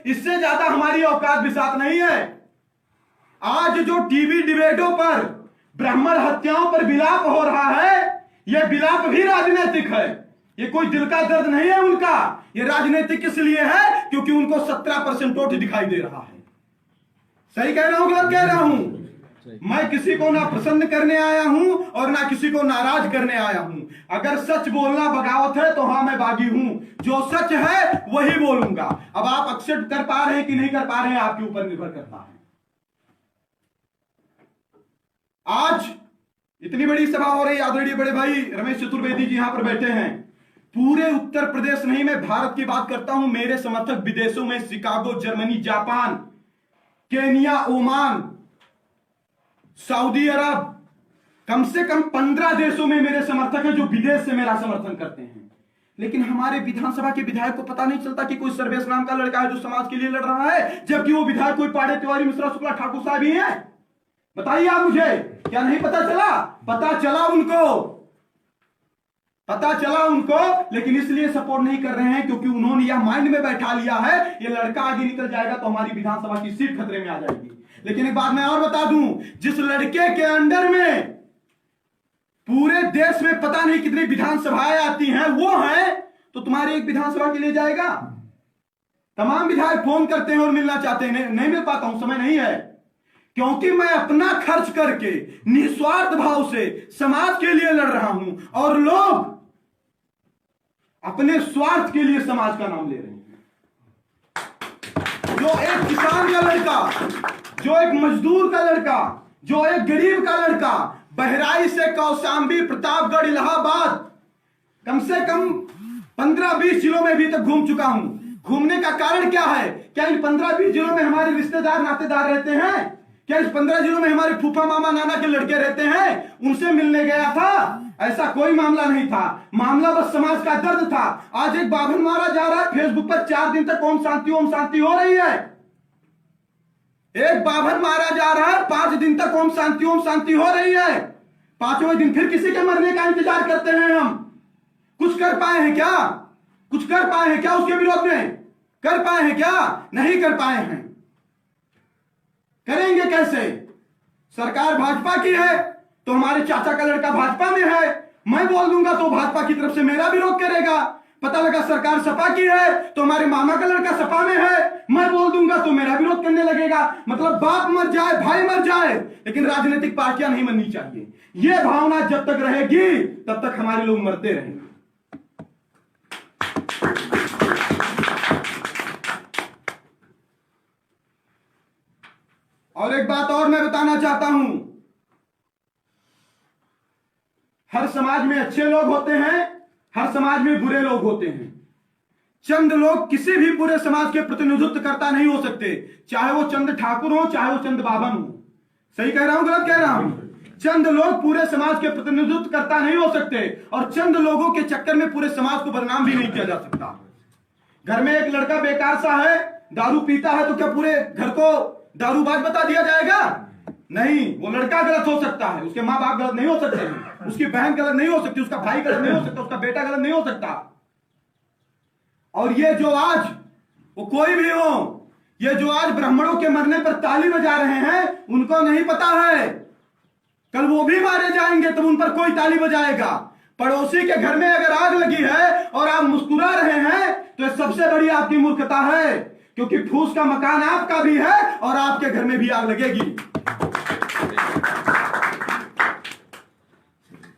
इससे ज्यादा हमारी औकात भी साथ नहीं है। आज जो टीवी डिबेटों पर ब्राह्मण हत्याओं पर विलाप हो रहा है, यह विलाप भी राजनीतिक है। ये कोई दिल का दर्द नहीं है उनका, ये राजनीतिक इसलिए है क्योंकि उनको 17% वोट दिखाई दे रहा है। सही कह रहा हूं, गलत कह रहा हूं? मैं किसी को ना प्रसन्न करने आया हूं और ना किसी को नाराज करने आया हूं। अगर सच बोलना बगावत है तो हां मैं बागी हूं, जो सच है वही बोलूंगा। अब आप एक्सेप्ट कर पा रहे हैं कि नहीं कर पा रहे हैं, आपके ऊपर निर्भर करता है। आज इतनी बड़ी सभा हो रही, आदरणीय बड़े भाई रमेश चतुर्वेदी जी यहां पर बैठे हैं। पूरे उत्तर प्रदेश नहीं, मैं भारत की बात करता हूं। मेरे समर्थक विदेशों में Chicago, Germany, Japan, Kenya, Oman, सऊदी अरब, कम से कम 15 देशों में मेरे समर्थक हैं जो विदेश से मेरा समर्थन करते हैं। लेकिन हमारे विधानसभा के विधायक को पता नहीं चलता कि कोई सर्वेश नाम का लड़का है जो समाज के लिए लड़ रहा है, जबकि वो विधायक कोई पाड़े तिवारी, मिश्रा, शुक्ला, ठाकुर साहब ही हैं। बताइए आप मुझे, क्या नहीं पता चला? पता चला उनको, पता चला उनको, लेकिन इसलिए सपोर्ट नहीं कर रहे हैं क्योंकि उन्होंने यह माइंड में बैठा लिया है ये लड़का आगे निकल जाएगा तो हमारी विधानसभा की सीट खतरे में आ जाएगी। लेकिन एक बात मैं और बता दूं, जिस लड़के के अंडर में पूरे देश में पता नहीं कितनी विधानसभाएं आती हैं वो है, तो तुम्हारी एक विधानसभा के लिए जाएगा? तमाम विधायक फोन करते हैं और मिलना चाहते हैं, नहीं मिल पाता हूं, समय नहीं है। क्योंकि मैं अपना खर्च करके निस्वार्थ भाव से समाज के लिए लड़ रहा हूं और लोग अपने स्वार्थ के लिए समाज का नाम ले रहे हैं। जो एक किसान का लड़का, जो एक मजदूर का लड़का, जो एक गरीब का लड़का बहराइच से कौशाम्बी, प्रतापगढ़, इलाहाबाद, कम से कम 15-20 जिलों में अभी तक घूम चुका हूं। घूमने का कारण क्या है? क्या इन 15-20 जिलों में हमारे रिश्तेदार, नातेदार रहते हैं? क्या इस 15 जिलों में हमारे फूफा, मामा, नाना के लड़के रहते हैं? उनसे मिलने गया था? ऐसा कोई मामला नहीं था। मामला बस समाज का दर्द था। आज एक बाभन मारा जा रहा है, फेसबुक पर 4 दिन तक ओम शांति हो रही है। एक बाभन मारा जा रहा है, 5 दिन तक ओम शांति हो रही है। 5वें दिन फिर किसी के मरने का इंतजार करते हैं हम। कुछ कर पाए हैं क्या? कुछ कर पाए हैं क्या उसके विरोध में? कर पाए हैं क्या? नहीं कर पाए हैं। करेंगे कैसे? सरकार भाजपा की है तो हमारे चाचा का लड़का भाजपा में है, मैं बोल दूंगा तो भाजपा की तरफ से मेरा विरोध करेगा। पता लगा सरकार सपा की है तो हमारे मामा का लड़का सपा में है, मैं बोल दूंगा तो मेरा विरोध करने लगेगा। मतलब बाप मर जाए, भाई मर जाए, लेकिन राजनीतिक पार्टियां नहीं बननी चाहिए। यह भावना जब तक रहेगी तब तक हमारे लोग मरते रहेंगे। और एक बात और मैं बताना चाहता हूं, हर समाज में अच्छे लोग होते हैं, हर समाज में बुरे लोग होते हैं। चंद लोग किसी भी पूरे समाज के प्रतिनिधित्व करता नहीं हो सकते, चाहे वो चंद ठाकुर हो, चाहे वो चंद बाभन हो। सही कह रहा हूं, गलत कह रहा हूं? चंद लोग पूरे समाज के प्रतिनिधित्व करता नहीं हो सकते और चंद लोगों के चक्कर में पूरे समाज को बदनाम भी नहीं किया जा सकता। घर में एक लड़का बेकार सा है, दारू पीता है, तो क्या पूरे घर को दारूबाज बता दिया जाएगा? नहीं, वो लड़का गलत हो सकता है, उसके माँ बाप गलत नहीं हो सकते, उसकी बहन गलत नहीं हो सकती, उसका भाई गलत नहीं हो सकता, उसका बेटा गलत नहीं हो सकता। और ये जो आज, वो कोई भी हो, ये जो आज ब्राह्मणों के मरने पर ताली बजा रहे हैं, उनको नहीं पता है कल वो भी मारे जाएंगे तब उन पर कोई ताली बजाएगा। पड़ोसी के घर में अगर आग लगी है और आप मुस्कुरा रहे हैं तो ये सबसे बड़ी आपकी मूर्खता है, क्योंकि फूस का मकान आपका भी है और आपके घर में भी आग लगेगी।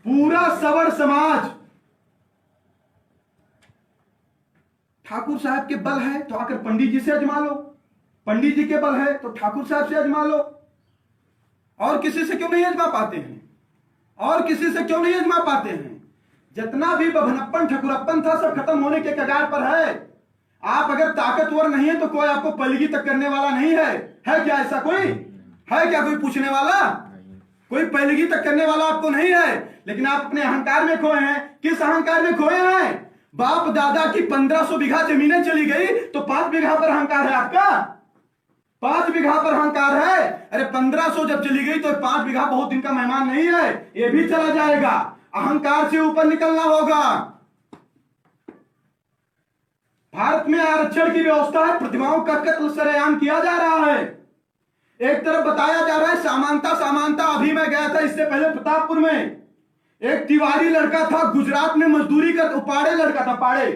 पूरा सवर्ण समाज ठाकुर साहब के बल है तो आकर पंडित जी से अजमा लो, पंडित जी के बल है तो ठाकुर साहब से अजमा लो। और किसी से क्यों नहीं अजमा पाते हैं? और किसी से क्यों नहीं अजमा पाते हैं? जितना भी बभनप्पन ठकुरप्पन था सब खत्म होने के कगार पर है। आप अगर ताकतवर नहीं है तो कोई आपको पलगी तक करने वाला नहीं है। है क्या ऐसा कोई? है क्या कोई पूछने वाला? कोई पलगी तक करने वाला आपको नहीं है। लेकिन आप अपने अहंकार में खोए हैं। किस अहंकार में खोए हैं? बाप दादा की 1500 बीघा जमीनें चली गई तो 5 बीघा पर अहंकार है आपका? 5 बीघा पर अहंकार है? अरे 1500 जब चली गई तो 5 बीघा बहुत दिन का मेहमान नहीं है, ये भी चला जाएगा। अहंकार से ऊपर निकलना होगा। भारत में आरक्षण की व्यवस्था है, प्रतिभाओं का कत्ल सरेआम किया जा रहा है। एक तरफ बताया जा रहा है समानता समानता। अभी मैं गया था इससे पहले प्रतापपुर में, एक तिवारी लड़का था, गुजरात में मजदूरी कर, पाड़े लड़का था, पाड़े,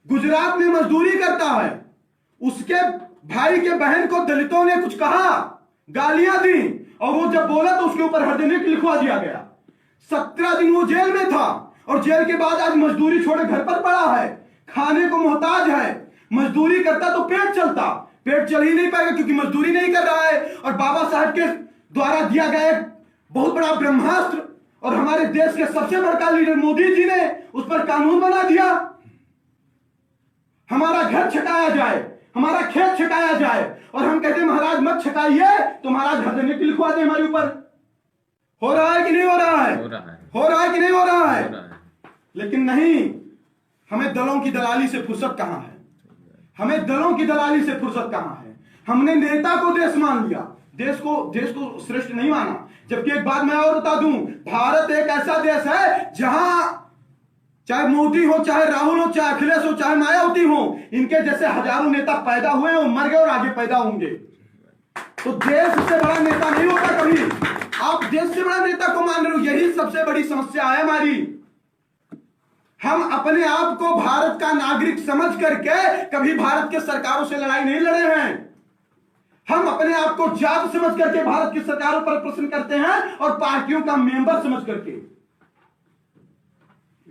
गुजरात में मजदूरी करता है। उसके भाई के बहन को दलितों ने कुछ कहा, गालियां दी, और वो जब बोला तो उसके ऊपर हरदनिक लिखवा दिया गया। 17 दिन वो जेल में था, और जेल के बाद आज मजदूरी छोड़े घर पर पड़ा है, खाने को मोहताज है। मजदूरी करता तो पेट चलता, पेट चल ही नहीं पाएगा क्योंकि मजदूरी नहीं कर रहा है। और बाबा साहब के द्वारा दिया गया एक बहुत बड़ा ब्रह्मास्त्र, और हमारे देश के सबसे बड़ा लीडर मोदी जी ने उस पर कानून बना दिया। हमारा घर छकाया जाए, हमारा खेत छकाया जाए, और हम कहते हैं महाराज मत छकाइए, तो महाराज हरदनिक लिखवा दे हमारे ऊपर। हो रहा है कि नहीं हो रहा है? हो रहा है कि नहीं हो रहा है? लेकिन नहीं, हमें दलों की दलाली से फुर्सत कहां है? हमें दलों की दलाली से फुर्सत कहां है? हमने नेता को देश मान लिया, देश को श्रेष्ठ नहीं माना। जबकि एक बात मैं और बता दूं, भारत एक ऐसा देश है जहां चाहे मोदी हो, चाहे राहुल हो, चाहे अखिलेश हो, चाहे मायावती हो, इनके जैसे हजारों नेता पैदा हुए और मर गए और आगे पैदा होंगे। तो देश से बड़ा नेता नहीं होता कभी। आप देश से बड़ा नेता को मान रहे हो, यही सबसे बड़ी समस्या है हमारी। हम अपने आप को भारत का नागरिक समझ करके कभी भारत के सरकारों से लड़ाई नहीं लड़े हैं। हम अपने आप को जात समझ करके भारत की सरकारों पर प्रश्न करते हैं, और पार्टियों का मेंबर समझ करके।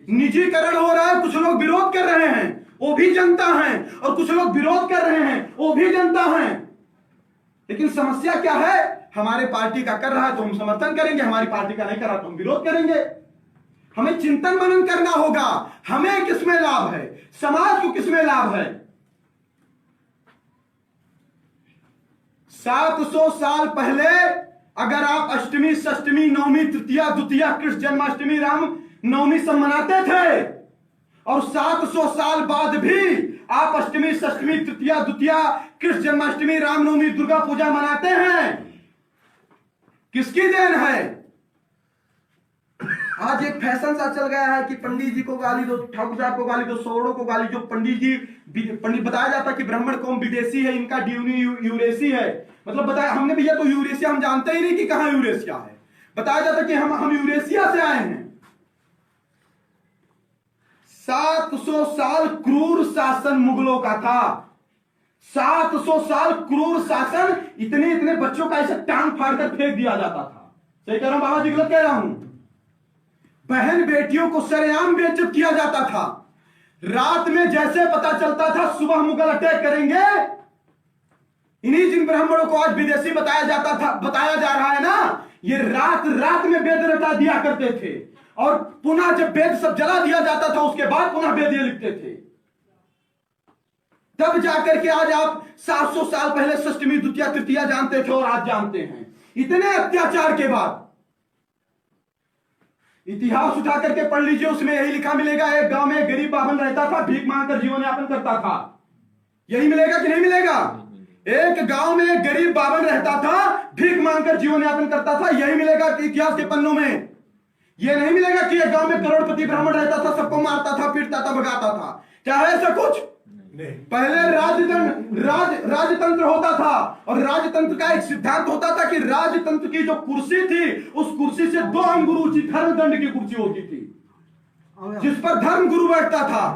निजीकरण हो रहा है, कुछ लोग विरोध कर रहे हैं, वो भी जनता है, और कुछ लोग विरोध कर रहे हैं, वो भी जनता है। लेकिन समस्या क्या है? हमारे पार्टी का कर रहा है तो हम समर्थन करेंगे, हमारी पार्टी का नहीं कर रहा तो हम विरोध करेंगे। हमें चिंतन मनन करना होगा, हमें किसमें लाभ है, समाज को किसमें लाभ है। 700 साल पहले अगर आप अष्टमी, षष्टमी, नवमी, तृतीया, द्वितीया, कृष्ण जन्माष्टमी, राम नवमी सब मनाते थे, और 700 साल बाद भी आप अष्टमी, षष्टमी, तृतीया, द्वितीया, कृष्ण जन्माष्टमी, रामनवमी, दुर्गा पूजा मनाते हैं, किसकी देन है? आज एक फैशन सा चल गया है कि पंडित जी को गाली दो, ठाकुर साहब को गाली दो, सौरों को गाली दो। पंडित बताया जाता कि ब्राह्मण कौम विदेशी है, इनका ड्यूनी यूरेसी है। मतलब बताया हमने, भैया तो यूरेशिया हम जानते ही नहीं कि कहां यूरेशिया है। बताया जाता कि हम यूरेशिया से आए हैं। 700 साल क्रूर शासन मुगलों का था। 700 साल क्रूर शासन, इतने बच्चों का ऐसे टांग फाड़कर फेंक दिया जाता था। सही कह रहा हूं बाबा जी, गलत कह रहा हूं? बहन बेटियों को सरेआम बेइज्जत किया जाता था। रात में जैसे पता चलता था सुबह मुगल अटैक करेंगे, इन्हीं जिन ब्राह्मणों को आज विदेशी बताया जाता था, बताया जा रहा है ना, ये रात में वेद रटा दिया करते थे, और पुनः जब वेद सब जला दिया जाता था उसके बाद पुनः वेद ये लिखते थे। तब जाकर के आज आप 700 साल पहले षष्टमी, द्वितीया, तृतीया जानते थे और आज जानते हैं। इतने अत्याचार के बाद इतिहास उठा करके पढ़ लीजिए, उसमें यही लिखा मिलेगा, एक गांव में एक गरीब बाभन रहता था, भीख मांगकर जीवन यापन करता था। यही मिलेगा कि नहीं मिलेगा? एक गांव में एक गरीब बाभन रहता था, भीख मांगकर जीवन यापन करता था। यही मिलेगा कि इतिहास के पन्नों में? यह नहीं मिलेगा कि एक गांव में करोड़पति ब्राह्मण रहता था, सबको मारता था, पीटता था, भगाता था। क्या है ऐसा कुछ? पहले राजतंत्र होता था, और राजतंत्र का एक सिद्धांत होता था कि राजतंत्र की जो कुर्सी थी, उस कुर्सी से 2 अंगुर ऊंची धर्मदंड की कुर्सी होती थी, जिस पर धर्म गुरु बैठता था,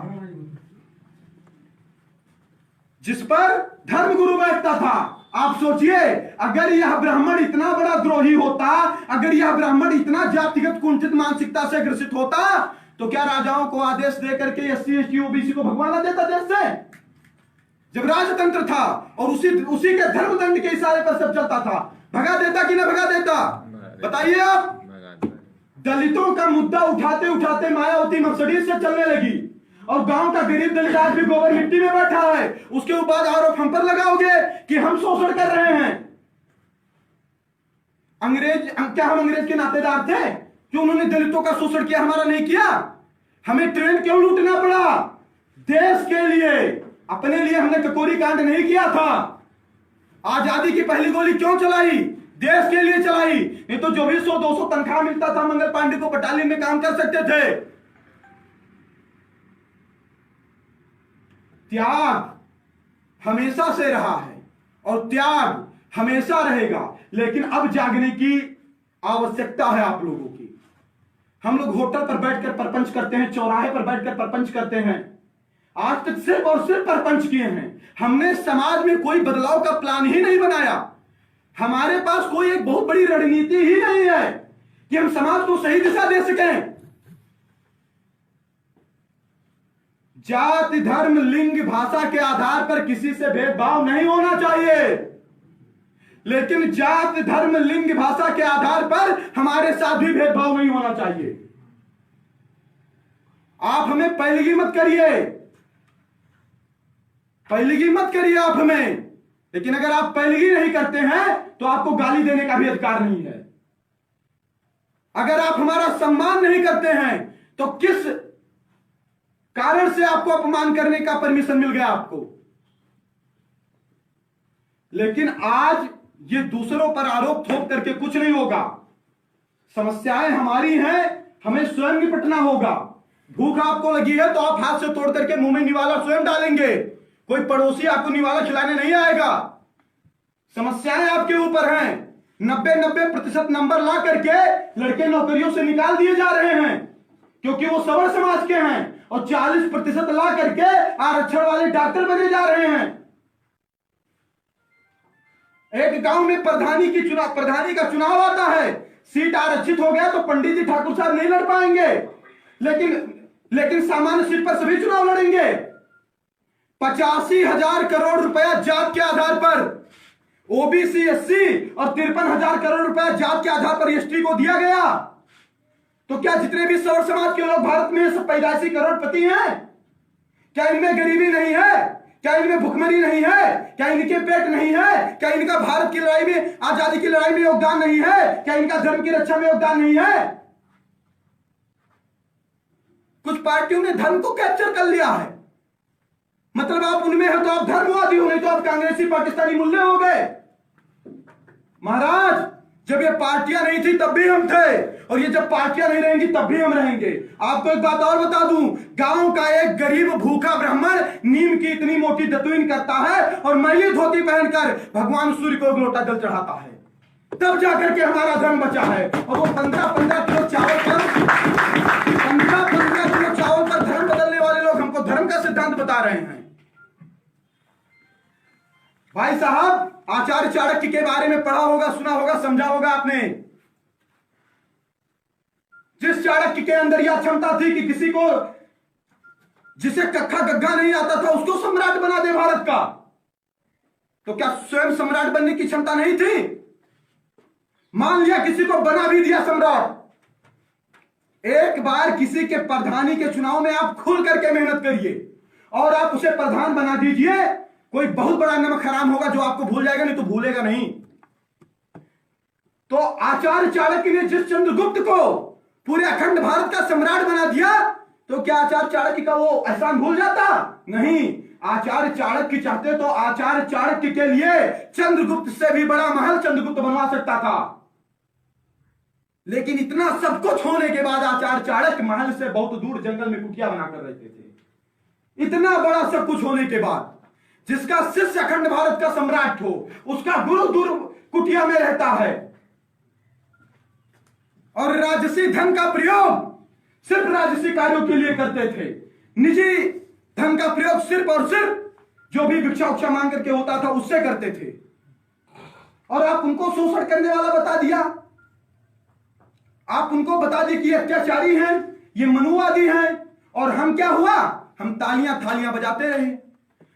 जिस पर धर्म गुरु बैठता था। आप सोचिए, अगर यह ब्राह्मण इतना बड़ा द्रोही होता, अगर यह ब्राह्मण इतना जातिगत कुंठित मानसिकता से ग्रसित होता, तो क्या राजाओं को आदेश देकर के एससी, एसटी, ओबीसी को भगवाना देता देश से? जब राजतंत्र था और उसी के धर्मदंड के इशारे पर सब चलता था, भगा देता कि ना भगा देता? बताइए आप। दलितों का मुद्दा उठाते उठाते मायावती मर्सिडीज से चलने लगी, और गांव का गरीब दलित आज भी गोबर मिट्टी में बैठा है। उसके बाद आरोप हम पर लगाओगे कि हम शोषण कर रहे हैं। क्या हम अंग्रेज के नातेदार थे? क्यों उन्होंने दलितों का शोषण किया, हमारा नहीं किया? हमें ट्रेन क्यों लूटना पड़ा? देश के लिए, अपने लिए हमने ककोरी कांड नहीं किया था। आजादी की पहली गोली क्यों चलाई? देश के लिए चलाई। नहीं तो जो भी 100-200 तनख्वाह मिलता था, मंगल पांडे को बटालियन में काम कर सकते थे। त्याग हमेशा से रहा है और त्याग हमेशा रहेगा, लेकिन अब जागने की आवश्यकता है आप लोगों की। हम लोग होटल पर बैठकर परपंच करते हैं, चौराहे पर बैठकर परपंच करते हैं, आज तक सिर्फ और सिर्फ परपंच किए हैं। हमने समाज में कोई बदलाव का प्लान ही नहीं बनाया। हमारे पास कोई एक बहुत बड़ी रणनीति ही नहीं है कि हम समाज को सही दिशा दे सकें। जाति, धर्म, लिंग, भाषा के आधार पर किसी से भेदभाव नहीं होना चाहिए, लेकिन जाति, धर्म, लिंग, भाषा के आधार पर हमारे साथ भी भेदभाव नहीं होना चाहिए। आप हमें पैलगी मत करिए, पैलगी मत करिए आप हमें, लेकिन अगर आप पैलगी नहीं करते हैं तो आपको गाली देने का भी अधिकार नहीं है। अगर आप हमारा सम्मान नहीं करते हैं तो किस कारण से आपको अपमान करने का परमिशन मिल गया आपको? लेकिन आज ये दूसरों पर आरोप थोप करके कुछ नहीं होगा। समस्याएं हमारी हैं, हमें स्वयं निपटना होगा। भूख आपको लगी है तो आप हाथ से तोड़ करके मुंह में निवाला स्वयं डालेंगे, कोई पड़ोसी आपको निवाला खिलाने नहीं आएगा। समस्याएं आपके ऊपर हैं। 90% नंबर ला करके लड़के नौकरियों से निकाल दिए जा रहे हैं क्योंकि वो सवर्ण समाज के हैं, और 40% ला करके आरक्षण वाले डॉक्टर बने जा रहे हैं। एक गांव में प्रधानी का चुनाव आता है, सीट आरक्षित हो गया तो पंडित जी ठाकुर साहब नहीं लड़ पाएंगे, लेकिन सामान्य सीट पर सभी चुनाव लड़ेंगे। 85,000 करोड़ रुपया जात के आधार पर ओबीसी, एससी और 53,000 करोड़ रुपया जात के आधार पर एसटी को दिया गया। तो क्या जितने भी सौर समाज के लोग भारत में सब पैदाइशी करोड़पति हैं? क्या इनमें गरीबी नहीं है? क्या इनमें भुखमरी नहीं है? क्या इनके पेट नहीं है? क्या इनका भारत की लड़ाई में, आजादी की लड़ाई में योगदान नहीं है? क्या इनका धर्म की रक्षा में योगदान नहीं है? कुछ पार्टियों ने धर्म को कैप्चर कर लिया है, मतलब आप उनमें हो तो आप धर्मवादी हो, नहीं तो आप कांग्रेसी पाकिस्तानी मुल्ले हो गए। महाराज, जब ये पार्टियां नहीं थी तब भी हम थे, और ये जब पार्टियां नहीं रहेंगी तब भी हम रहेंगे। आपको एक बात और बता दूं, गांव का एक गरीब भूखा ब्राह्मण नीम की इतनी मोटी दतुईन करता है और मैली धोती पहनकर भगवान सूर्य को एक लोटा जल चढ़ाता है, तब जाकर के हमारा धर्म बचा है। और वो 15-15 किलो चावल पर 15-15 किलो चावल पर धर्म बदलने वाले लोग हमको धर्म का सिद्धांत बता रहे हैं। भाई साहब, आचार्य चाणक्य के बारे में पढ़ा होगा, सुना होगा, समझा होगा आपने। जिस चाणक्य के अंदर यह क्षमता थी कि किसी को जिसे कक्का गग्गा नहीं आता था उसको सम्राट बना दे भारत का, तो क्या स्वयं सम्राट बनने की क्षमता नहीं थी? मान लिया किसी को बना भी दिया सम्राट, एक बार किसी के प्रधानी के चुनाव में आप खुल करके मेहनत करिए और आप उसे प्रधान बना दीजिए, कोई बहुत बड़ा नमक हराम होगा जो आपको भूल जाएगा, नहीं तो भूलेगा नहीं। तो आचार्य चाणक्य ने जिस चंद्रगुप्त को पूरे अखंड भारत का सम्राट बना दिया, तो क्या आचार्य चाणक्य का वो एहसान भूल जाता? नहीं। आचार्य चाणक्य चाहते तो आचार्य चाणक्य के लिए चंद्रगुप्त से भी बड़ा महल चंद्रगुप्त बनवा सकता था, लेकिन इतना सब कुछ होने के बाद आचार्य चाणक्य महल से बहुत दूर जंगल में कुटिया बनाकर रहते थे। इतना बड़ा सब कुछ होने के बाद जिसका शिष्य अखंड भारत का सम्राट हो, उसका गुरु दूर कुटिया में रहता है, और राजसी धन का प्रयोग सिर्फ राजसी कार्यों के लिए करते थे। निजी धन का प्रयोग सिर्फ और सिर्फ जो भी भिक्षा उक्षा मांग करके होता था उससे करते थे, और आप उनको शोषण करने वाला बता दिया। आप उनको बता दिए कि ये अत्याचारी हैं, ये मनुवादी हैं, और हम क्या हुआ? हम तालियां थालियां बजाते रहे,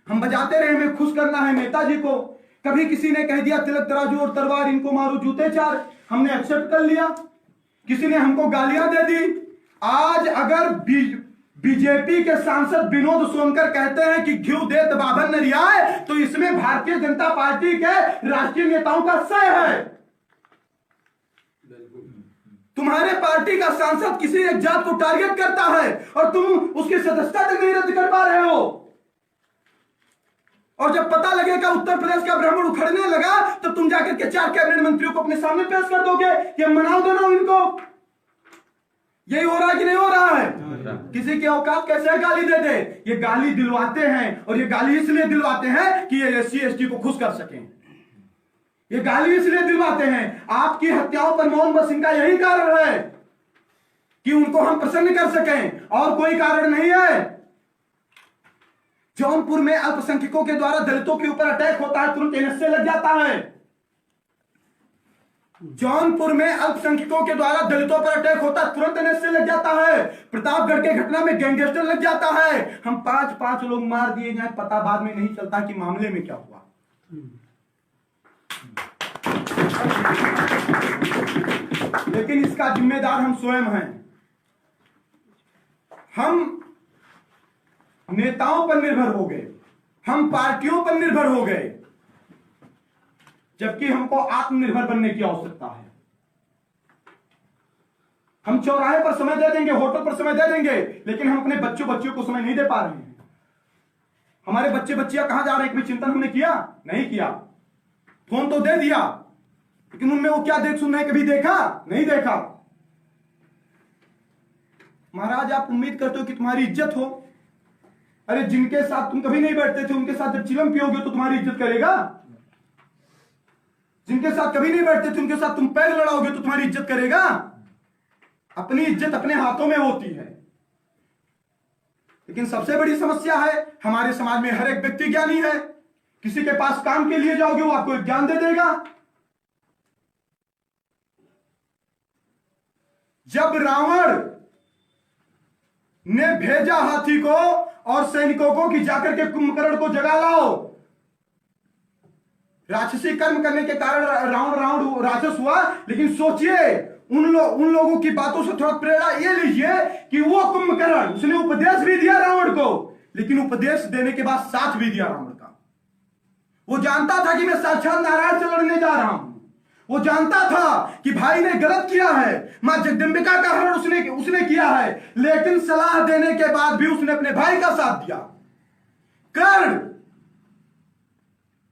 हम बजाते रहे, हमें खुश करना है नेताजी को। कभी किसी ने कह दिया तिलक तराजू और तलवार इनको मारो जूते चार, हमने एक्सेप्ट कर लिया। किसी ने हमको गालियां दे दी। आज अगर बीजेपी के सांसद विनोद सोनकर कहते हैं कि घ्यू देत बाभन न रियाय, तो इसमें भारतीय जनता पार्टी के राष्ट्रीय नेताओं का सह है। तुम्हारे पार्टी का सांसद किसी एक जात को टारगेट करता है और तुम उसकी सदस्यता तक नहीं रद्द कर पा रहे हो, और जब पता लगेगा उत्तर प्रदेश का ब्राह्मण उखड़ने लगा तो तुम जाकर के 4 कैबिनेट मंत्रियों को अपने सामने पेश कर दोगे कि मनाओ दोनों इनको। यही हो रहा है कि नहीं हो रहा है? किसी की औकात कैसे गाली दे दे? ये गाली दिलवाते हैं, और ये गाली इसलिए दिलवाते हैं कि ये SC ST को खुश कर सकें। ये गाली इसलिए दिलवाते हैं। आपकी हत्याओं पर मोहम्मद सिंह का यही कारण है कि उनको हम प्रसन्न कर सकें, और कोई कारण नहीं है। जौनपुर में अल्पसंख्यकों के द्वारा दलितों के ऊपर अटैक होता है, तुरंत NSA लग जाता है। जौनपुर में अल्पसंख्यकों के द्वारा दलितों पर अटैक होता है, तुरंत NSA लग जाता है। प्रतापगढ़ के घटना में गैंगस्टर लग जाता है। हम 5-5 लोग मार दिए जाए, पता बाद में नहीं चलता कि मामले में क्या हुआ। लेकिन इसका जिम्मेदार हम स्वयं हैं। हम नेताओं पर निर्भर हो गए, हम पार्टियों पर निर्भर हो गए, जबकि हमको आत्मनिर्भर बनने की आवश्यकता है। हम चौराहे पर समय दे देंगे, होटल पर समय दे देंगे, लेकिन हम अपने बच्चों को समय नहीं दे पा रहे हैं। हमारे बच्चियां कहां जा रहे हैं, कोई चिंतन हमने किया? नहीं किया। फोन तो दे दिया, लेकिन उनमें वो क्या देख सुन रहे हैं, कभी देखा? नहीं देखा। महाराज, आप उम्मीद करते हो कि तुम्हारी इज्जत हो? अरे जिनके साथ तुम कभी नहीं बैठते थे, उनके साथ जब चिलम पियोगे तो तुम्हारी इज्जत करेगा? जिनके साथ कभी नहीं बैठते थे, उनके साथ तुम पैर लड़ाओगे तो तुम्हारी इज्जत करेगा? अपनी इज्जत अपने हाथों में होती है। लेकिन सबसे बड़ी समस्या है, हमारे समाज में हर एक व्यक्ति ज्ञानी है। किसी के पास काम के लिए जाओगे, वो आपको एक ज्ञान दे देगा। जब रावण ने भेजा हाथी को और सैनिकों को कि जाकर के कुंभकर्ण को जगा लाओ, राक्षसी कर्म करने के कारण रावण राक्षस हुआ। लेकिन सोचिए, उन लोगों की बातों से थोड़ा प्रेरणा ये लीजिए कि वो कुंभकर्ण, उसने उपदेश भी दिया रावण को, लेकिन उपदेश देने के बाद साथ भी दिया रावण का। वो जानता था कि मैं साक्षात नारायण से लड़ने जा रहा हूं। वो जानता था कि भाई ने गलत किया है, मां जगदंबिका का हरण उसने किया है, लेकिन सलाह देने के बाद भी उसने अपने भाई का साथ दिया। कर्ण,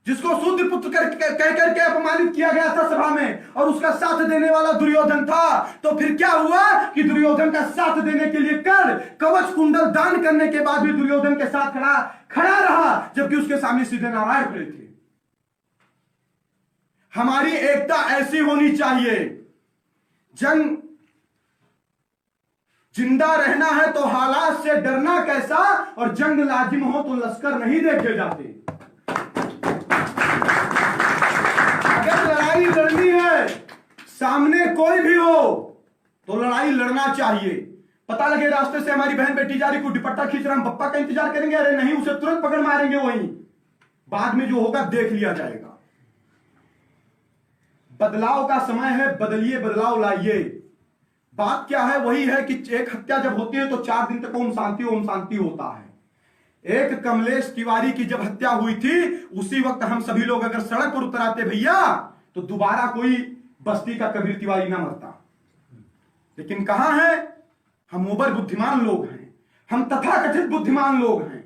जिसको शूद्र पुत्र कह करके अपमानित किया गया था सभा में, और उसका साथ देने वाला दुर्योधन था, तो फिर क्या हुआ कि दुर्योधन का साथ देने के लिए कर्ण कवच कुंडल दान करने के बाद भी दुर्योधन के साथ खड़ा रहा, जबकि उसके सामने सीधे नारायण खड़े थे। हमारी एकता ऐसी होनी चाहिए। जंग जिंदा रहना है तो हालात से डरना कैसा, और जंग लाजिम हो तो लश्कर नहीं देखे जाते। अगर लड़ाई लड़नी है, सामने कोई भी हो, तो लड़ाई लड़ना चाहिए। पता लगे रास्ते से हमारी बहन बेटी जा रही, को दुपट्टा खींच रहा, हम पप्पा का इंतजार करेंगे? अरे नहीं, उसे तुरंत पकड़ मारेंगे। वहीं बाद में जो होगा देख लिया जाएगा। बदलाव का समय है, बदलिए, बदलाव लाइए। बात क्या है? वही है कि एक हत्या जब होती है तो 4 दिन तक ओम शांति होता है। एक कमलेश तिवारी की जब हत्या हुई थी, उसी वक्त हम सभी लोग अगर सड़क पर उतर आते भैया, तो दोबारा कोई बस्ती का कबीर तिवारी ना मरता। लेकिन कहां है? हम ओवर बुद्धिमान लोग हैं, हम तथाकथित बुद्धिमान लोग हैं।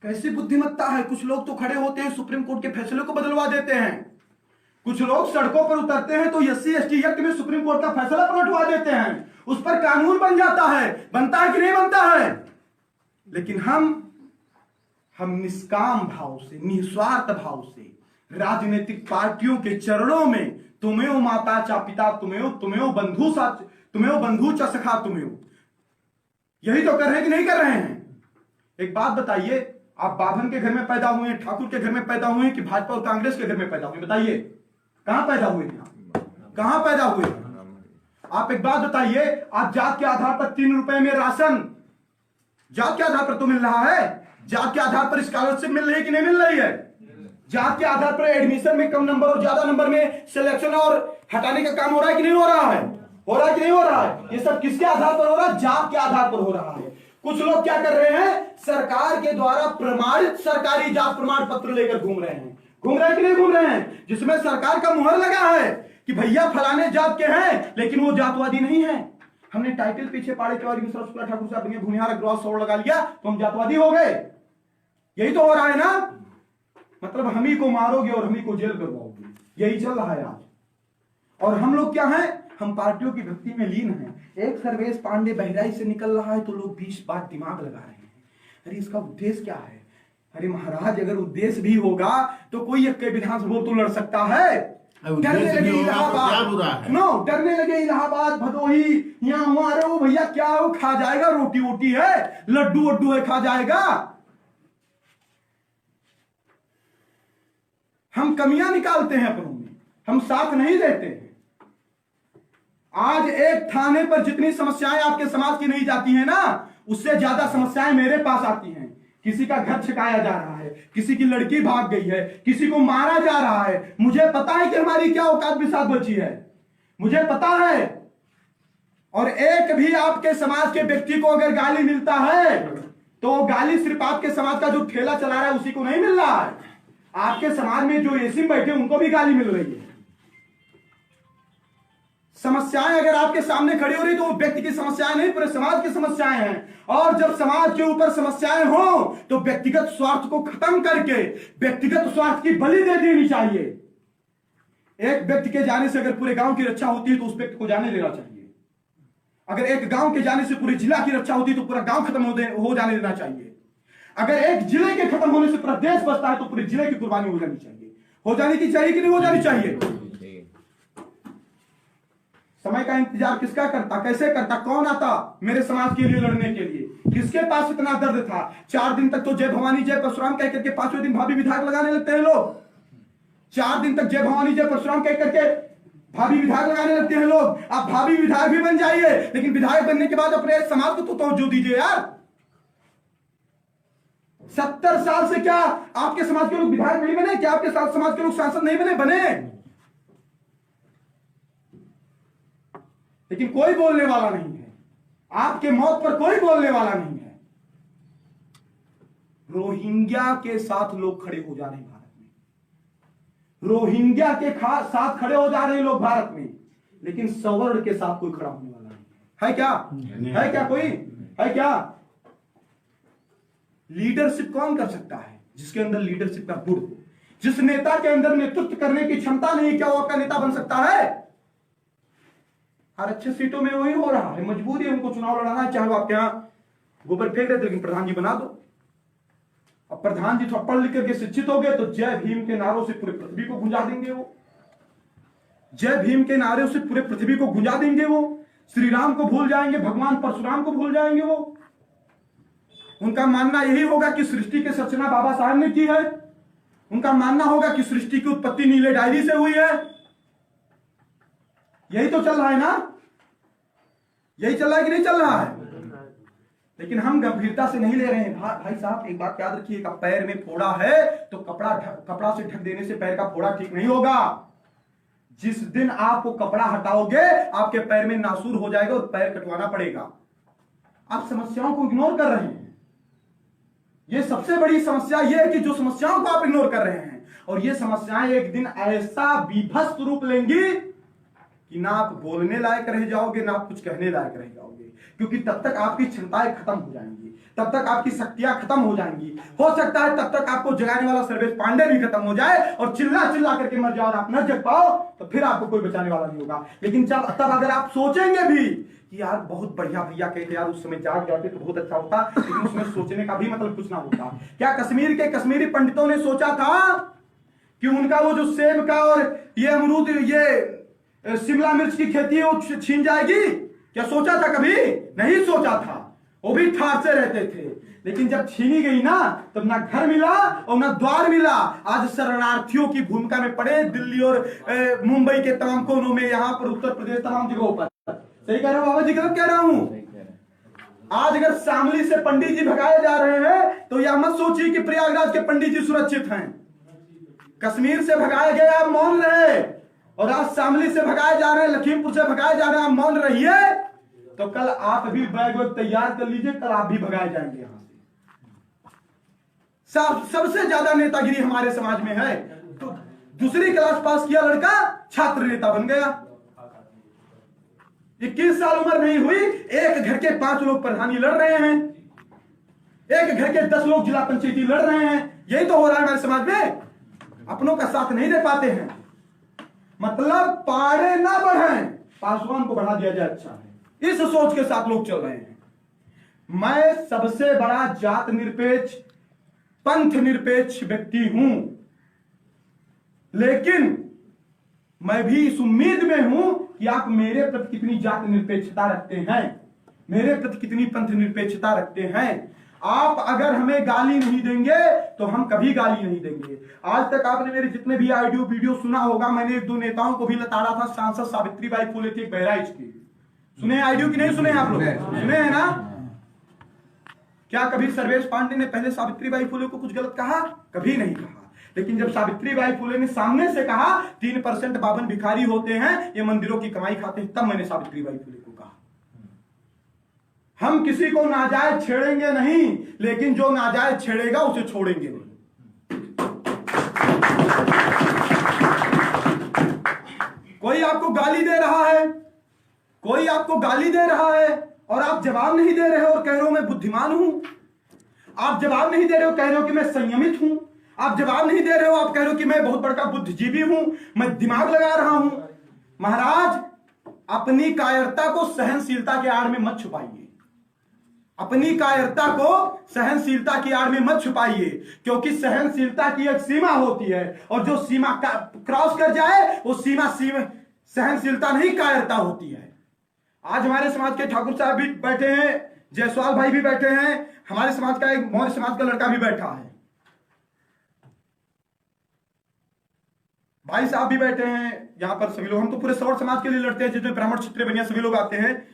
कैसी बुद्धिमत्ता है? कुछ लोग तो खड़े होते हैं, सुप्रीम कोर्ट के फैसले को बदलवा देते हैं। कुछ लोग सड़कों पर उतरते हैं तो SC ST एक्ट में सुप्रीम कोर्ट का फैसला पलटवा देते हैं, उस पर कानून बन जाता है। बनता है कि नहीं बनता है? लेकिन हम निष्काम भाव से, निस्वार्थ भाव से राजनीतिक पार्टियों के चरणों में तुमेव माता चा पिता तुमेव बंधु चा सखा तुमेव, यही तो कर रहे हैं कि नहीं कर रहे हैं? एक बात बताइए, आप बाभन के घर में पैदा हुए हैं, ठाकुर के घर में पैदा हुए हैं, कि भाजपा और कांग्रेस के घर में पैदा हुए? बताइए, कहां पैदा हुए थे? कहां पैदा हुए? आप एक बात बताइए, आज जात के आधार पर 3 रुपए में राशन जात के आधार पर तो मिल रहा है, जात के आधार पर स्कॉलरशिप मिल रही है कि नहीं मिल रही है? जात के आधार पर एडमिशन में कम नंबर और ज्यादा नंबर में सिलेक्शन और हटाने का काम हो रहा है कि नहीं हो रहा है? हो रहा है कि नहीं हो रहा है? ये सब किसके आधार पर हो रहा है? जात के आधार पर हो रहा है। कुछ लोग क्या कर रहे हैं? सरकार के द्वारा प्रमाणित सरकारी जात प्रमाण पत्र लेकर घूम रहे हैं। घूम रहे हैं कि नहीं घूम रहे हैं? जिसमें सरकार का मुहर लगा है कि भैया फलाने जात के हैं, लेकिन वो जातवादी नहीं है। हमने टाइटल पीछे पाड़े तिवारी मिश्रा शुक्ला ठाकुर साहब ने भूमिहार अग्रवाल सौड़ लगा लिया तो हम जातवादी हो गए। यही तो हो रहा है ना? मतलब हम ही को मारोगे और हम ही को जेल करवाओगे, यही चल रहा है आज। और हम लोग क्या हैं? हम पार्टियों की भक्ति में लीन हैं। एक सर्वेश पांडे बहराइच से निकल रहा है तो लोग 20 बार दिमाग लगा रहे हैं, अरे इसका उद्देश्य क्या है? अरे महाराज, अगर उद्देश्य भी होगा तो कोई एक विधानसभा तो लड़ सकता है। डरने लगे इलाहाबाद, नो डरने लगे इलाहाबाद, भदोही, यहाँ हुआ, अरे वो भैया क्या हो, खा जाएगा, रोटी वोटी है, लड्डू वड्डू है, खा जाएगा। हम कमियां निकालते हैं अपनों में, हम साथ नहीं देते हैं। आज एक थाने पर जितनी समस्याएं आपके समाज की नहीं जाती हैं ना, उससे ज्यादा समस्याएं मेरे पास आती हैं। किसी का घर छिपाया जा रहा है, किसी की लड़की भाग गई है, किसी को मारा जा रहा है। मुझे पता है कि हमारी क्या औकात भी साथ बची है, मुझे पता है। और एक भी आपके समाज के व्यक्ति को अगर गाली मिलता है तो वो गाली सिर्फ आपके समाज का जो ठेला चला रहा है उसी को नहीं मिल रहा है, आपके समाज में जो एसी में बैठे उनको भी गाली मिल रही है। समस्याएं अगर आपके सामने खड़ी हो रही तो वो व्यक्ति की समस्याएं नहीं, पूरे समाज की समस्याएं हैं। और जब समाज के ऊपर समस्याएं हो तो व्यक्तिगत स्वार्थ को खत्म करके व्यक्तिगत स्वार्थ की बलि दे देनी चाहिए। एक व्यक्ति के जाने से अगर पूरे गांव की रक्षा होती है तो उस व्यक्ति को जाने देना चाहिए। अगर एक गांव के जाने से पूरे जिला की रक्षा होती है तो पूरा गांव खत्म हो जाने देना चाहिए। अगर एक जिले के खत्म होने से पूरा देश बचता है तो पूरे जिले की कुर्बानी हो जानी चाहिए। हो जानी की चाहिए कि नहीं हो जानी चाहिए? समय का इंतजार किसका करता, कैसे करता, कौन आता मेरे समाज के लिए लड़ने के लिए? किसके पास इतना दर्द था? 4 दिन तक तो जय भवानी जय परशुराम कह करके 5वें दिन भाभी विधायक लगाने लगते हैं लोग। 4 दिन तक जय भवानी जय परशुराम कह करके भाभी विधायक लगाने लगते हैं लोग। आप भाभी विधायक भी बन जाइए, लेकिन विधायक बनने के बाद अपने समाज को तो तवज्जो दीजिए यार। 70 साल से क्या आपके समाज के लोग विधायक नहीं बने? क्या आपके समाज के लोग सांसद नहीं बने? बने, लेकिन कोई बोलने वाला नहीं है। आपके मौत पर कोई बोलने वाला नहीं है। रोहिंग्या के साथ लोग खड़े हो जा रहे हैं भारत में, रोहिंग्या के साथ खड़े हो जा रहे हैं लोग भारत में, लेकिन सवर्ण के साथ कोई खड़ा होने वाला नहीं है क्या? है क्या? कोई है क्या? लीडरशिप कौन कर सकता है? जिसके अंदर लीडरशिप का गुण हो। जिस नेता के अंदर नेतृत्व करने की क्षमता नहीं, क्या वो आपका नेता बन सकता है? हर अच्छे सीटों में वही हो रहा है, मजबूरी है उनको चुनाव लड़ाना है। चाहे वो आपके यहां गोबर फेंक देते लेकिन प्रधान जी बना दो। अब प्रधान जी थोड़ा पढ़ लिख करके शिक्षित हो गए तो जय भीम के नारों से पूरे पृथ्वी को गुंजा देंगे वो। जय भीम के नारे से पूरे पृथ्वी को गुंजा देंगे वो। श्री राम को भूल जाएंगे, भगवान परशुराम को भूल जाएंगे वो। उनका मानना यही होगा कि सृष्टि की रचना बाबा साहब ने की है। उनका मानना होगा कि सृष्टि की उत्पत्ति नीले डायरी से हुई है। यही तो चल रहा है ना? यही चल रहा है कि नहीं चल रहा है? लेकिन हम गंभीरता से नहीं ले रहे हैं। भाई साहब एक बात याद रखिएगा, पैर में फोड़ा है तो कपड़ा से ढक देने से पैर का फोड़ा ठीक नहीं होगा। जिस दिन आप वो कपड़ा हटाओगे आपके पैर में नासूर हो जाएगा और पैर कटवाना पड़ेगा। आप समस्याओं को इग्नोर कर रहे हैं। ये सबसे बड़ी समस्या ये है कि जो समस्याओं को आप इग्नोर कर रहे हैं, और ये समस्याएं एक दिन ऐसा विभत्स रूप लेंगी कि ना आप बोलने लायक रह जाओगे, ना आप कुछ कहने लायक रह जाओगे। क्योंकि तब तक आपकी क्षमताएं खत्म हो जाएंगी, तब तक आपकी शक्तियां खत्म हो जाएंगी। हो सकता है तब तक आपको जगाने वाला सर्वेश पांडे भी खत्म हो जाए और चिल्ला चिल्ला करके मर जाओ और आप न जग पाओ, तो फिर आपको कोई बचाने वाला नहीं होगा। लेकिन जब तब अगर आप सोचेंगे भी कि यार बहुत बढ़िया भैया कहते यार उस समय जाग जाते तो बहुत अच्छा होता, लेकिन उसमें सोचने का भी मतलब कुछ ना होता। क्या कश्मीर के कश्मीरी पंडितों ने सोचा था कि उनका वो जो सेब का और ये अमरूद, ये शिमला मिर्च की खेती है वो छीन जाएगी? क्या सोचा था? कभी नहीं सोचा था। वो भी ठार से रहते थे, लेकिन जब छीनी गई ना तब ना घर मिला और ना द्वार मिला। आज शरणार्थियों की भूमिका में पड़े दिल्ली और मुंबई के तमाम कोनों में, यहाँ पर उत्तर प्रदेश, तमाम जगहों पर। सही कह रहा हूं बाबा जी? गलत कह रहा हूं? आज अगर शामली से पंडित जी भगाए जा रहे हैं तो यह मत सोचिए कि प्रयागराज के पंडित जी सुरक्षित हैं। कश्मीर से भगाए गए आप मौन रहे, और आज शामली से भगाए जा रहे हैं, लखीमपुर से भगाए जा रहे हैं, आप मौन रहिए तो कल आप भी बैग वैग तैयार कर लीजिए, कल आप भी भगाए जाएंगे यहां से। सबसे ज्यादा नेतागिरी हमारे समाज में है। तो दूसरी क्लास पास किया लड़का छात्र नेता बन गया। 21 साल उम्र नहीं हुई, एक घर के 5 लोग प्रधानी लड़ रहे हैं, एक घर के 10 लोग जिला पंचायती लड़ रहे हैं। यही तो हो रहा है हमारे समाज में। अपनों का साथ नहीं दे पाते हैं। मतलब पाड़े ना बढ़े, पासवान को बढ़ा दिया जाए अच्छा है। इस सोच के साथ लोग चल रहे हैं। मैं सबसे बड़ा जात निरपेक्ष, पंथ निरपेक्ष व्यक्ति हूं, लेकिन मैं भी इस उम्मीद में हूं कि आप मेरे प्रति कितनी जात निरपेक्षता रखते हैं, मेरे प्रति कितनी पंथ निरपेक्षता रखते हैं। आप अगर हमें गाली नहीं देंगे तो हम कभी गाली नहीं देंगे। आज तक आपने मेरे जितने भी ऑडियो वीडियो सुना होगा, मैंने एक दो नेताओं को भी लताड़ा था। सांसद सावित्रीबाई फुले थी बहराइच की, सुने ऑडियो की नहीं सुने आप लोग? सुने हैं ना? क्या कभी सर्वेश पांडे ने पहले सावित्रीबाई फुले को कुछ गलत कहा? कभी नहीं कहा। लेकिन जब सावित्रीबाई फुले ने सामने से कहा 3% बावन भिखारी होते हैं, ये मंदिरों की कमाई खाते हैं, तब मैंने सावित्रीबाई फुले को कहा हम किसी को नाजायज छेड़ेंगे नहीं, लेकिन जो नाजायज छेड़ेगा उसे छोड़ेंगे नहीं। कोई आपको गाली दे रहा है, कोई आपको गाली दे रहा है और आप जवाब नहीं दे रहे हो और कह रहे हो मैं बुद्धिमान हूं। आप जवाब नहीं दे रहे हो, कह रहे हो कि मैं संयमित हूं। आप जवाब नहीं दे रहे हो, आप कह रहे हो कि मैं बहुत बड़ा बुद्धिजीवी हूं, मैं दिमाग लगा रहा हूं। महाराज, अपनी कायरता को सहनशीलता के आड़ में मत छुपाइए। अपनी कायरता को सहनशीलता की आड़ में मत छुपाइए, क्योंकि सहनशीलता की एक सीमा होती है और जो सीमा क्रॉस कर जाए वो सीमा सहनशीलता नहीं, कायरता होती है। आज हमारे समाज के ठाकुर साहब भी बैठे हैं, जायसवाल भाई भी बैठे हैं, हमारे समाज का एक मौर्य समाज का लड़का भी बैठा है, भाई साहब भी बैठे हैं यहां पर। सभी लोग, हम तो पूरे सवर समाज के लिए लड़ते हैं, जिसमें ब्राह्मण, क्षत्रिय, बनिया सभी लोग आते हैं।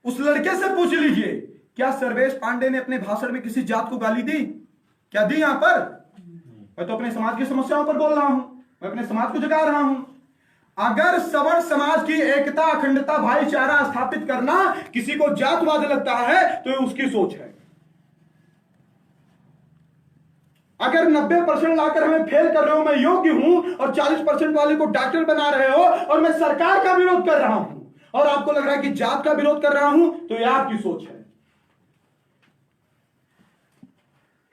उस लड़के से पूछ लीजिए, क्या सर्वेश पांडे ने अपने भाषण में किसी जात को गाली दी? क्या दी? यहां पर मैं तो अपने समाज की समस्याओं पर बोल रहा हूं, मैं अपने समाज को जगा रहा हूं। अगर सवर्ण समाज की एकता, अखंडता, भाईचारा स्थापित करना किसी को जातवाद लगता है तो ये उसकी सोच है। अगर 90% लाकर हमें फेल कर रहे हो, मैं योग्य हूं, और 40% वाले को डॉक्टर बना रहे हो और मैं सरकार का विरोध कर रहा हूं और आपको लग रहा है कि जात का विरोध कर रहा हूं, तो यह आपकी सोच है।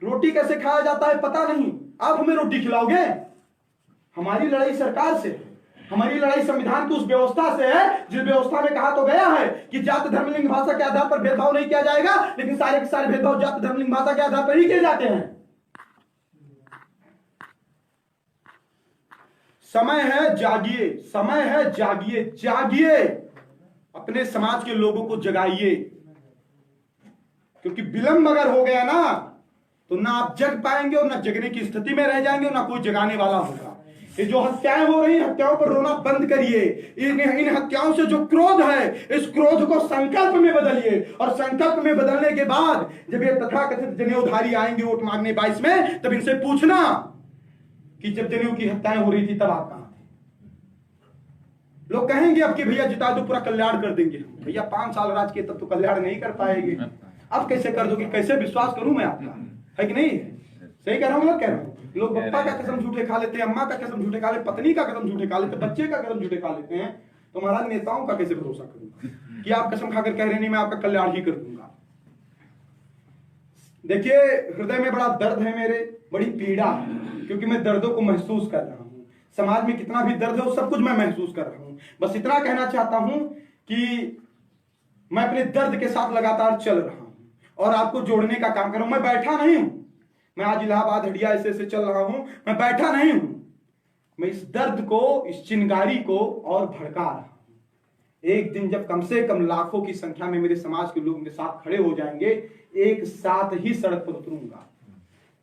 रोटी कैसे खाया जाता है पता नहीं, आप हमें रोटी खिलाओगे? हमारी लड़ाई सरकार से है, हमारी लड़ाई संविधान की उस व्यवस्था से है जिस व्यवस्था में कहा तो गया है कि जात, धर्म, लिंग, भाषा के आधार पर भेदभाव नहीं किया जाएगा, लेकिन सारे के सारे भेदभाव जात, धर्म, लिंग, भाषा के आधार पर ही किए जाते हैं। समय है जागिए, समय है जागिए, जागिए, अपने समाज के लोगों को जगाइए, क्योंकि विलंब अगर हो गया ना तो ना आप जग पाएंगे और ना जगने की स्थिति में रह जाएंगे और ना कोई जगाने वाला होगा। ये जो हत्याएं हो रही, हत्याओं पर रोना बंद करिए। इन हत्याओं से जो क्रोध है, इस क्रोध को संकल्प में बदलिए, और संकल्प में बदलने के बाद जब ये तथाकथित जनेऊधारी आएंगे वोट मांगने 22 में, तब इनसे पूछना कि जब जनेऊ की हत्याएं हो रही थी तब आप कहां थे? लोग कहेंगे अब कि भैया जिता दो पूरा कल्याण कर देंगे। भैया 5 साल राज किए तब तो कल्याण नहीं कर पाएंगे, अब कैसे कर दोगे? कैसे विश्वास करूं मैं आपका? है कि नहीं? सही कह रहा हूं, कह रहा हूं। लोग बप्पा का कसम झूठे खा लेते हैं, अम्मा का कसम झूठे खा लेते, पत्नी का कसम झूठे खा लेते, बच्चे का कसम झूठे खा लेते हैं। तो महाराज, नेताओं का कैसे भरोसा करूंगा कि आप कसम खाकर कह रहे नहीं मैं आपका कल्याण ही कर दूंगा? देखिए, हृदय में बड़ा दर्द है मेरे, बड़ी पीड़ा है, क्योंकि मैं दर्दों को महसूस कर रहा हूं। समाज में कितना भी दर्द है वो सब कुछ मैं महसूस कर रहा हूं। बस इतना कहना चाहता हूं कि मैं अपने दर्द के साथ लगातार चल रहा हूं और आपको जोड़ने का काम कर रहा हूं। मैं बैठा नहीं हूं, मैं आज इलाहाबाद, हटिया ऐसे चल रहा हूं, मैं बैठा नहीं हूं। मैं इस दर्द को, इस चिंगारी को और भड़का रहा हूं। एक दिन जब कम से कम लाखों की संख्या में मेरे समाज के लोग मेरे साथ खड़े हो जाएंगे, एक साथ ही सड़क पर उतरूंगा,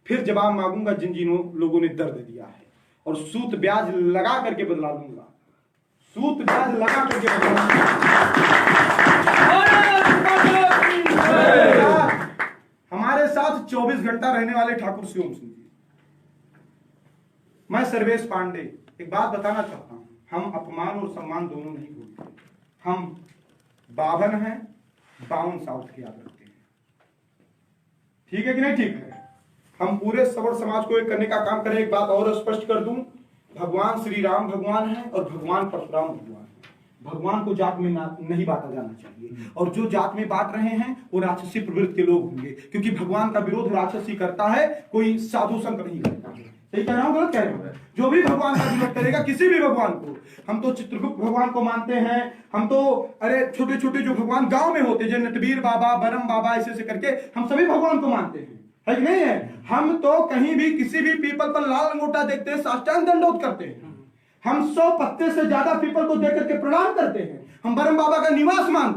फिर जवाब मांगूंगा जिन जिन लोगों ने दर्द दिया है, और सूत ब्याज लगा करके बदला लूंगा, सूत ब्याज लगा करके बदला लूंगा। हमारे साथ 24 घंटा रहने वाले ठाकुर शिवम सिंह जी, मैं सर्वेश पांडे, एक बात बताना चाहता हूं, हम अपमान और सम्मान दोनों नहीं भूलते। हम 52 हैं, 52 साउथ की याद रखते हैं। ठीक है कि नहीं? ठीक है। हम पूरे सवर्ण समाज को एक करने का काम करें। एक बात और स्पष्ट कर दूं, भगवान श्री राम भगवान है और भगवान परशुराम भगवान है। भगवान को जात में नहीं बांटा जाना चाहिए, और जो जात में बांट रहे हैं वो राक्षसी प्रवृत्ति के लोग होंगे, क्योंकि भगवान का विरोध राक्षसी करता है, कोई साधु संत नहीं करता है। सही कह रहा हूँ गलत कह रहा हूँ? जो भी भगवान का विरोध करेगा, किसी भी भगवान को, हम तो चित्रगुप्त भगवान को मानते हैं, हम तो अरे छोटे छोटे जो भगवान गांव में होते हैं, नटवीर बाबा, बरम बाबा, ऐसे ऐसे करके हम सभी भगवान को मानते हैं, है कि नहीं है? हम तो कहीं भी किसी भी पीपल पर लाल अंगूठा देखते हैं, साष्टांग दंडोत करते हैं। हम 100 पत्ते से ज्यादा पीपल को देख करके प्रणाम करते हैं। हम बरम बाबा का निवास मानते हैं।